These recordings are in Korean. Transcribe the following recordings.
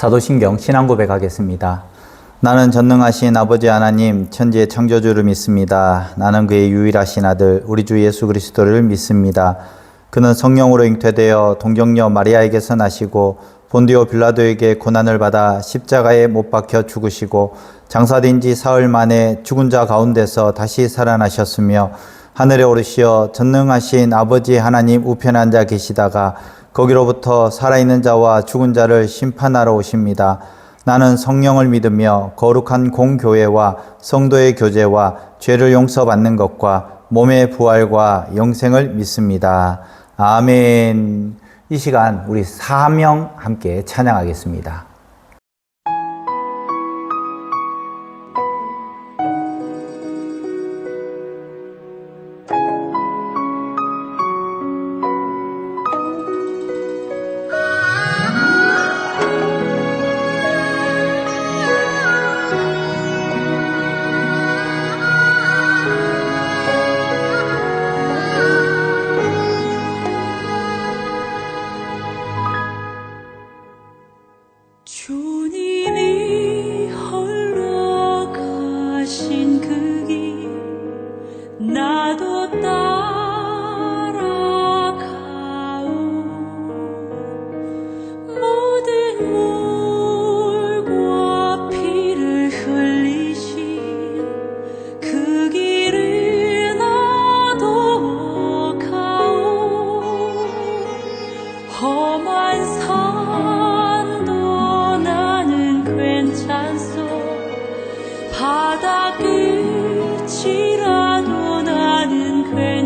사도신경 신앙 고백하겠습니다. 나는 전능하신 아버지 하나님 천지의 창조주를 믿습니다. 나는 그의 유일하신 아들 우리 주 예수 그리스도를 믿습니다. 그는 성령으로 잉태되어 동정녀 마리아에게서 나시고 본디오 빌라도에게 고난을 받아 십자가에 못 박혀 죽으시고 장사된 지 사흘 만에 죽은 자 가운데서 다시 살아나셨으며 하늘에 오르시어 전능하신 아버지 하나님 우편에 앉아 계시다가 거기로부터 살아있는 자와 죽은 자를 심판하러 오십니다. 나는 성령을 믿으며 거룩한 공교회와 성도의 교제와 죄를 용서받는 것과 몸의 부활과 영생을 믿습니다. 아멘. 이 시간 우리 사명 함께 찬양하겠습니다. 주님이 홀로 가신 그 길 나도 따라가오. 모든 물과 피를 흘리신 그 길을 나도 가오. 험한 산도 나는 괜찮소. 바다 끝이라도 나는 괜찮소.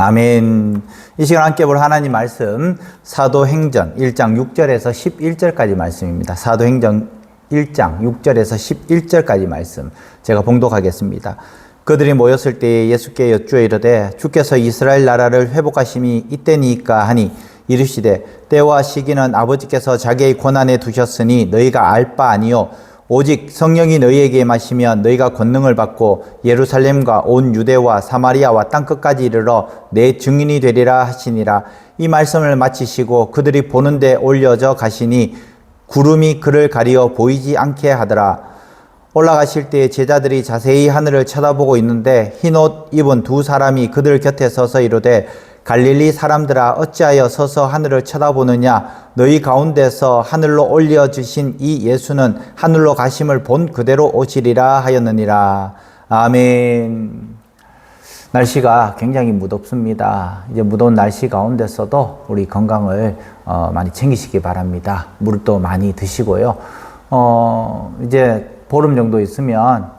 아멘. 이 시간 함께 볼 하나님 말씀 사도행전 1장 6절에서 11절까지 말씀입니다. 사도행전 1장 6절에서 11절까지 말씀 제가 봉독하겠습니다. 그들이 모였을 때에 예수께 여쭈어 이르되 주께서 이스라엘 나라를 회복하심이 이때니까 하니 이르시되 때와 시기는 아버지께서 자기의 권한에 두셨으니 너희가 알 바 아니요 오직 성령이 너희에게 임하시면 너희가 권능을 받고 예루살렘과 온 유대와 사마리아와 땅끝까지 이르러 내 증인이 되리라 하시니라. 이 말씀을 마치시고 그들이 보는데 올려져 가시니 구름이 그를 가리어 보이지 않게 하더라. 올라가실 때 제자들이 자세히 하늘을 쳐다보고 있는데 흰옷 입은 두 사람이 그들 곁에 서서 이르되 갈릴리 사람들아 어찌하여 서서 하늘을 쳐다보느냐 너희 가운데서 하늘로 올려주신 이 예수는 하늘로 가심을 본 그대로 오시리라 하였느니라. 아멘. 날씨가 굉장히 무덥습니다. 이제 무더운 날씨 가운데서도 우리 건강을 많이 챙기시기 바랍니다. 물도 많이 드시고요. 이제 보름 정도 있으면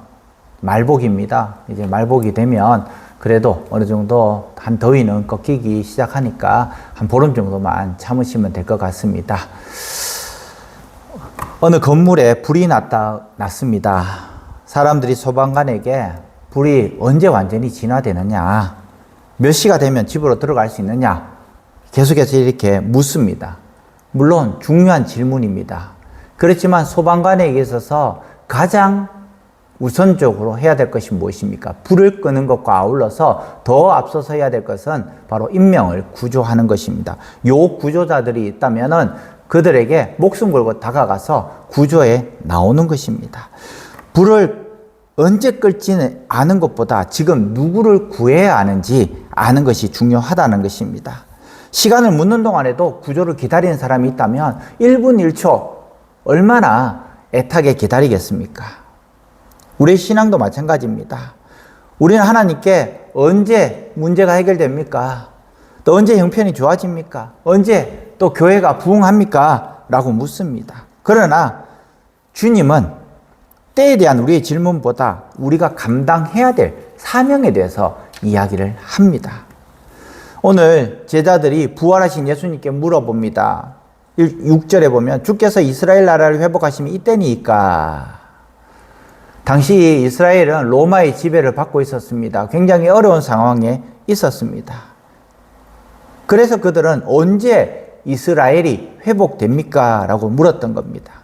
말복입니다. 이제 말복이 되면 그래도 어느 정도 한 더위는 꺾이기 시작하니까 한 보름 정도만 참으시면 될 것 같습니다. 어느 건물에 불이 났습니다. 사람들이 소방관에게 불이 언제 완전히 진화되느냐, 몇 시가 되면 집으로 들어갈 수 있느냐 계속해서 이렇게 묻습니다. 물론 중요한 질문입니다. 그렇지만 소방관에게 있어서 가장 우선적으로 해야 될 것이 무엇입니까? 불을 끄는 것과 아울러서 더 앞서서 해야 될 것은 바로 인명을 구조하는 것입니다. 요 구조자들이 있다면은 그들에게 목숨 걸고 다가가서 구조해 나오는 것입니다. 불을 언제 끌지는 아는 것보다 지금 누구를 구해야 하는지 아는 것이 중요하다는 것입니다. 시간을 묻는 동안에도 구조를 기다리는 사람이 있다면 1분 1초 얼마나 애타게 기다리겠습니까? 우리의 신앙도 마찬가지입니다. 우리는 하나님께 언제 문제가 해결됩니까? 또 언제 형편이 좋아집니까? 언제 또 교회가 부흥합니까? 라고 묻습니다. 그러나 주님은 때에 대한 우리의 질문보다 우리가 감당해야 될 사명에 대해서 이야기를 합니다. 오늘 제자들이 부활하신 예수님께 물어봅니다. 6절에 보면 주께서 이스라엘 나라를 회복하시면 이때니까. 당시 이스라엘은 로마의 지배를 받고 있었습니다. 굉장히 어려운 상황에 있었습니다. 그래서 그들은 언제 이스라엘이 회복됩니까? 라고 물었던 겁니다.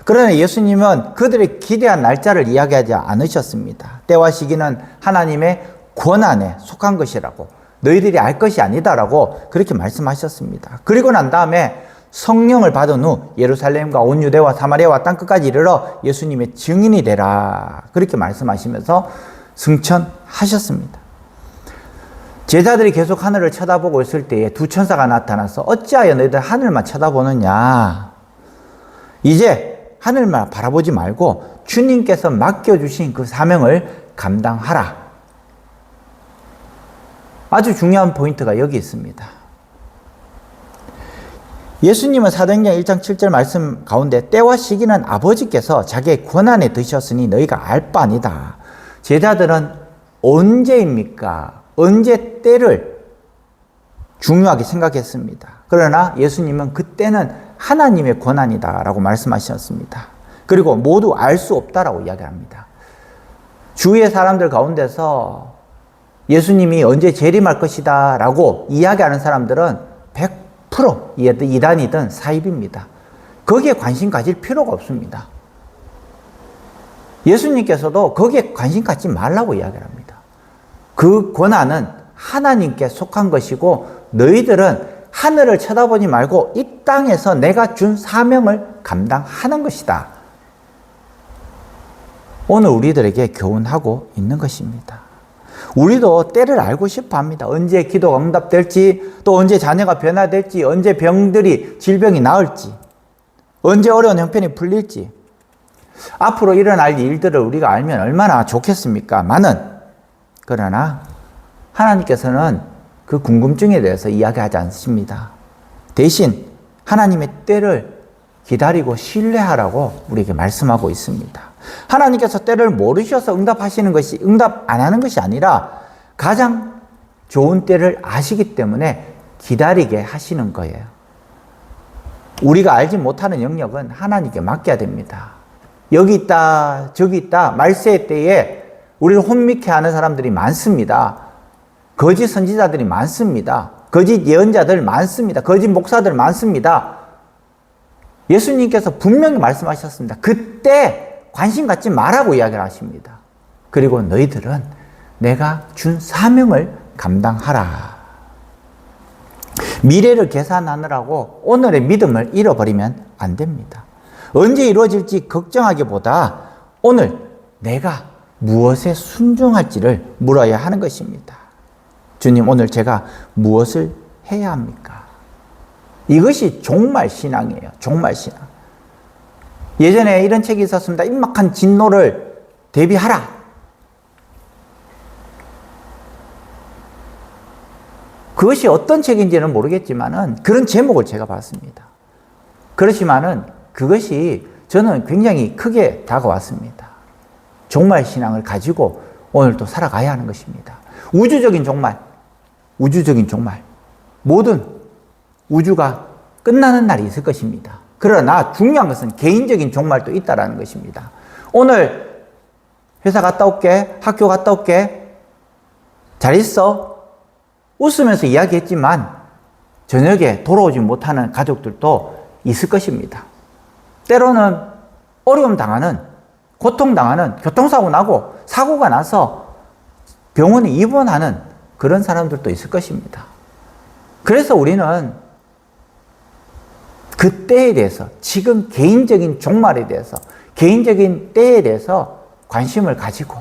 그러나 예수님은 그들의 기대한 날짜를 이야기하지 않으셨습니다. 때와 시기는 하나님의 권한에 속한 것이라고, 너희들이 알 것이 아니다라고 그렇게 말씀하셨습니다. 그리고 난 다음에 성령을 받은 후 예루살렘과 온 유대와 사마리아와 땅끝까지 이르러 예수님의 증인이 되라. 그렇게 말씀하시면서 승천하셨습니다. 제자들이 계속 하늘을 쳐다보고 있을 때에 두 천사가 나타나서 어찌하여 너희들 하늘만 쳐다보느냐. 이제 하늘만 바라보지 말고 주님께서 맡겨주신 그 사명을 감당하라. 아주 중요한 포인트가 여기 있습니다. 예수님은 사도행전 1장 7절 말씀 가운데 때와 시기는 아버지께서 자기의 권한에 드셨으니 너희가 알 바 아니다. 제자들은 언제입니까? 언제 때를 중요하게 생각했습니다. 그러나 예수님은 그때는 하나님의 권한이다 라고 말씀하셨습니다. 그리고 모두 알 수 없다라고 이야기합니다. 주위의 사람들 가운데서 예수님이 언제 재림할 것이다 라고 이야기하는 사람들은 100% 이단이든 사입입니다. 거기에 관심 가질 필요가 없습니다. 예수님께서도 거기에 관심 갖지 말라고 이야기를 합니다. 그 권한은 하나님께 속한 것이고 너희들은 하늘을 쳐다보지 말고 이 땅에서 내가 준 사명을 감당하는 것이다. 오늘 우리들에게 교훈하고 있는 것입니다. 우리도 때를 알고 싶어 합니다. 언제 기도가 응답될지, 또 언제 자녀가 변화될지, 언제 병들이, 질병이 나을지, 언제 어려운 형편이 풀릴지, 앞으로 일어날 일들을 우리가 알면 얼마나 좋겠습니까? 그러나 하나님께서는 그 궁금증에 대해서 이야기하지 않습니다. 대신 하나님의 때를 기다리고 신뢰하라고 우리에게 말씀하고 있습니다. 하나님께서 때를 모르셔서 응답 안 하는 것이 아니라 가장 좋은 때를 아시기 때문에 기다리게 하시는 거예요. 우리가 알지 못하는 영역은 하나님께 맡겨야 됩니다. 여기 있다, 저기 있다, 말세의 때에 우리를 혼미케 하는 사람들이 많습니다. 거짓 선지자들이 많습니다. 거짓 예언자들 많습니다. 거짓 목사들 많습니다. 예수님께서 분명히 말씀하셨습니다. 그때 관심 갖지 말라고 이야기를 하십니다. 그리고 너희들은 내가 준 사명을 감당하라. 미래를 계산하느라고 오늘의 믿음을 잃어버리면 안 됩니다. 언제 이루어질지 걱정하기보다 오늘 내가 무엇에 순종할지를 물어야 하는 것입니다. 주님, 오늘 제가 무엇을 해야 합니까? 이것이 종말 신앙이에요. 종말 신앙. 예전에 이런 책이 있었습니다. 임박한 진노를 대비하라. 그것이 어떤 책인지는 모르겠지만은 그런 제목을 제가 봤습니다. 그렇지만은 그것이 저는 굉장히 크게 다가왔습니다. 종말 신앙을 가지고 오늘도 살아가야 하는 것입니다. 우주적인 종말, 우주적인 종말. 모든 우주가 끝나는 날이 있을 것입니다. 그러나 중요한 것은 개인적인 종말도 있다는 것입니다. 오늘 회사 갔다 올게, 학교 갔다 올게, 잘 있어. 웃으면서 이야기했지만 저녁에 돌아오지 못하는 가족들도 있을 것입니다. 때로는 어려움 당하는, 고통 당하는, 교통사고 나고 사고가 나서 병원에 입원하는 그런 사람들도 있을 것입니다. 그래서 우리는 그 때에 대해서, 지금 개인적인 종말에 대해서, 개인적인 때에 대해서 관심을 가지고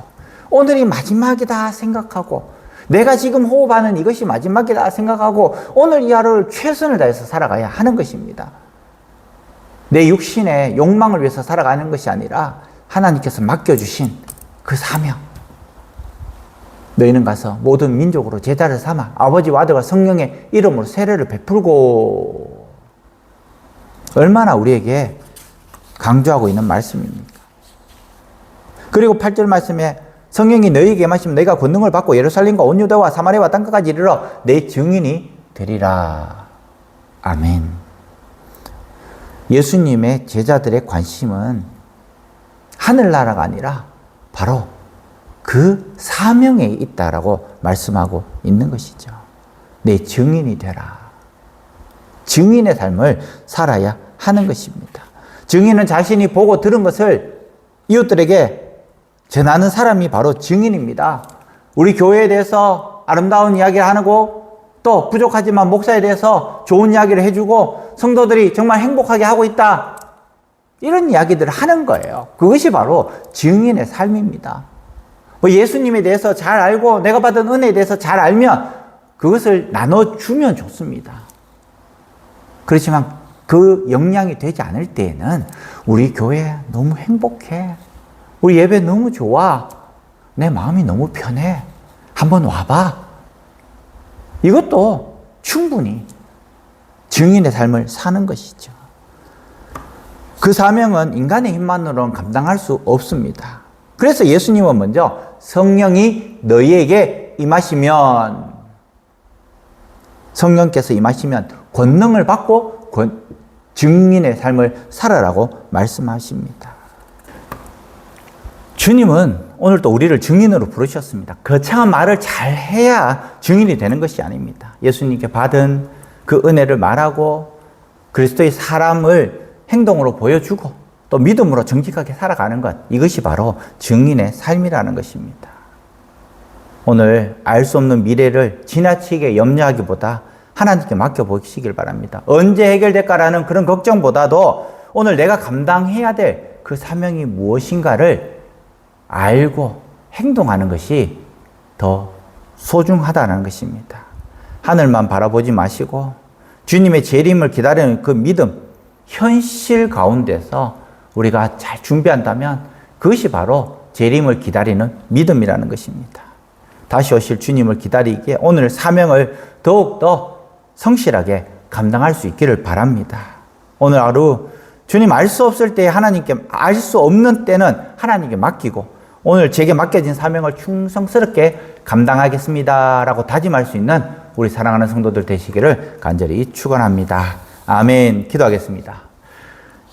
오늘이 마지막이다 생각하고 내가 지금 호흡하는 이것이 마지막이다 생각하고 오늘 이 하루를 최선을 다해서 살아가야 하는 것입니다. 내 육신의 욕망을 위해서 살아가는 것이 아니라 하나님께서 맡겨주신 그 사명. 너희는 가서 모든 민족으로 제자를 삼아 아버지와 아들과 성령의 이름으로 세례를 베풀고. 얼마나 우리에게 강조하고 있는 말씀입니까? 그리고 8절 말씀에 성령이 너희에게 임하시면 너희가 권능을 받고 예루살렘과 온 유다와 사마리아와 땅끝까지 이르러 내 증인이 되리라. 아멘. 예수님의 제자들의 관심은 하늘나라가 아니라 바로 그 사명에 있다라고 말씀하고 있는 것이죠. 내 증인이 되라. 증인의 삶을 살아야 하는 것입니다. 증인은 자신이 보고 들은 것을 이웃들에게 전하는 사람이 바로 증인입니다. 우리 교회에 대해서 아름다운 이야기를 하고 또 부족하지만 목사에 대해서 좋은 이야기를 해주고 성도들이 정말 행복하게 하고 있다. 이런 이야기들을 하는 거예요. 그것이 바로 증인의 삶입니다. 예수님에 대해서 잘 알고 내가 받은 은혜에 대해서 잘 알면 그것을 나눠주면 좋습니다. 그렇지만 그 역량이 되지 않을 때에는 우리 교회 너무 행복해. 우리 예배 너무 좋아. 내 마음이 너무 편해. 한번 와봐. 이것도 충분히 증인의 삶을 사는 것이죠. 그 사명은 인간의 힘만으로는 감당할 수 없습니다. 그래서 예수님은 먼저 성령이 너희에게 임하시면, 성령께서 임하시면 권능을 받고 증인의 삶을 살아라고 말씀하십니다. 주님은 오늘도 우리를 증인으로 부르셨습니다. 거창한 말을 잘 해야 증인이 되는 것이 아닙니다. 예수님께 받은 그 은혜를 말하고 그리스도의 사람을 행동으로 보여주고 또 믿음으로 정직하게 살아가는 것, 이것이 바로 증인의 삶이라는 것입니다. 오늘 알 수 없는 미래를 지나치게 염려하기보다 하나님께 맡겨보시길 바랍니다. 언제 해결될까라는 그런 걱정보다도 오늘 내가 감당해야 될 그 사명이 무엇인가를 알고 행동하는 것이 더 소중하다는 것입니다. 하늘만 바라보지 마시고 주님의 재림을 기다리는 그 믿음, 현실 가운데서 우리가 잘 준비한다면 그것이 바로 재림을 기다리는 믿음이라는 것입니다. 다시 오실 주님을 기다리기에 오늘 사명을 더욱더 성실하게 감당할 수 있기를 바랍니다. 오늘 하루 주님 알 수 없을 때 하나님께, 알 수 없는 때는 하나님께 맡기고 오늘 제게 맡겨진 사명을 충성스럽게 감당하겠습니다 라고 다짐할 수 있는 우리 사랑하는 성도들 되시기를 간절히 축원합니다. 아멘. 기도하겠습니다.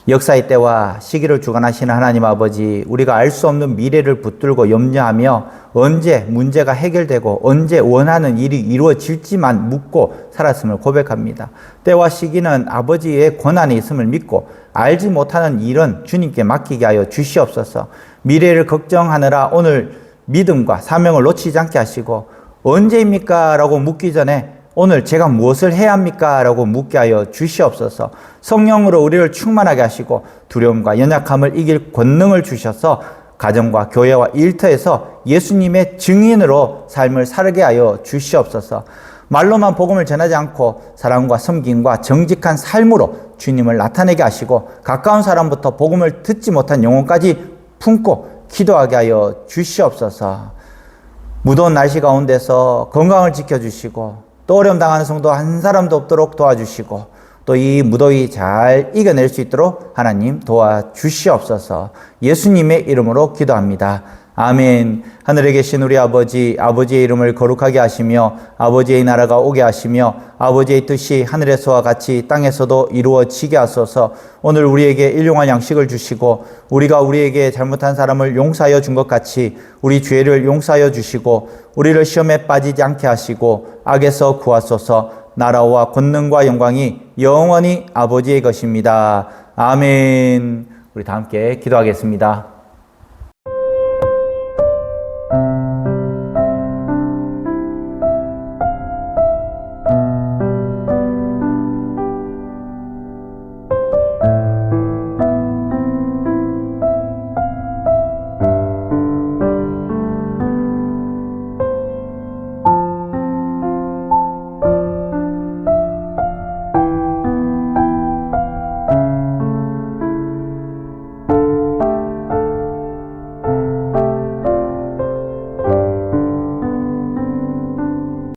역사의 때와 시기를 주관하시는 하나님 아버지, 우리가 알 수 없는 미래를 붙들고 염려하며 언제 문제가 해결되고 언제 원하는 일이 이루어질지만 묻고 살았음을 고백합니다. 때와 시기는 아버지의 권한이 있음을 믿고 알지 못하는 일은 주님께 맡기게 하여 주시옵소서. 미래를 걱정하느라 오늘 믿음과 사명을 놓치지 않게 하시고, 언제입니까? 라고 묻기 전에 오늘 제가 무엇을 해야 합니까? 라고 묻게 하여 주시옵소서. 성령으로 우리를 충만하게 하시고 두려움과 연약함을 이길 권능을 주셔서 가정과 교회와 일터에서 예수님의 증인으로 삶을 살게 하여 주시옵소서. 말로만 복음을 전하지 않고 사랑과 섬김과 정직한 삶으로 주님을 나타내게 하시고 가까운 사람부터 복음을 듣지 못한 영혼까지 품고 기도하게 하여 주시옵소서. 무더운 날씨 가운데서 건강을 지켜주시고 또 어려움 당하는 성도 한 사람도 없도록 도와주시고 또 이 무더위 잘 이겨낼 수 있도록 하나님 도와주시옵소서. 예수님의 이름으로 기도합니다. 아멘. 하늘에 계신 우리 아버지, 아버지의 이름을 거룩하게 하시며 아버지의 나라가 오게 하시며 아버지의 뜻이 하늘에서와 같이 땅에서도 이루어지게 하소서. 오늘 우리에게 일용할 양식을 주시고 우리가 우리에게 잘못한 사람을 용서하여 준 것 같이 우리 죄를 용서하여 주시고 우리를 시험에 빠지지 않게 하시고 악에서 구하소서. 나라와 권능과 영광이 영원히 아버지의 것입니다. 아멘. 우리 다 함께 기도하겠습니다.